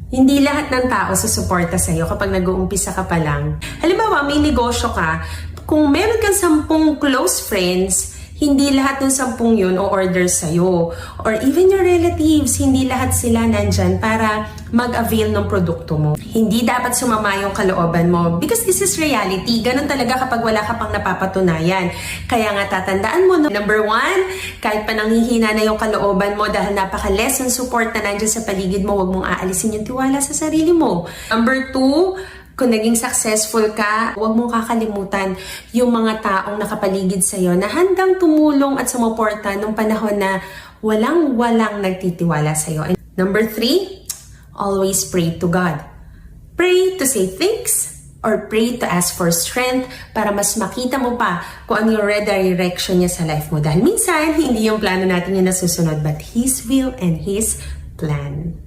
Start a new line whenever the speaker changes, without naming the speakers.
Hindi lahat ng tao susuporta sa'yo kapag nag-uumpisa ka pa lang. Halimbawa, may negosyo ka, kung meron kang 10 close friends, hindi lahat ng 10 yun o-order sa'yo. Or even your relatives, hindi lahat sila nandyan para mag-avail ng produkto mo. Hindi dapat sumama yung kalooban mo because this is reality. Ganun talaga kapag wala ka pang napapatunayan. Kaya nga tatandaan mo, number 1, kahit pa nanghihina na yung kalooban mo dahil napaka-less ng support na nandyan sa paligid mo, huwag mong aalisin yung tiwala sa sarili mo. Number 2, kung naging successful ka, huwag mong kakalimutan yung mga taong nakapaligid sa'yo na handang tumulong at sumuporta nung panahon na walang nagtitiwala sa'yo. And number 3, always pray to God. Pray to say thanks or pray to ask for strength para mas makita mo pa kung ano yung redirection niya sa life mo. Dahil minsan, hindi yung plano natin yung nasusunod but His will and His plan.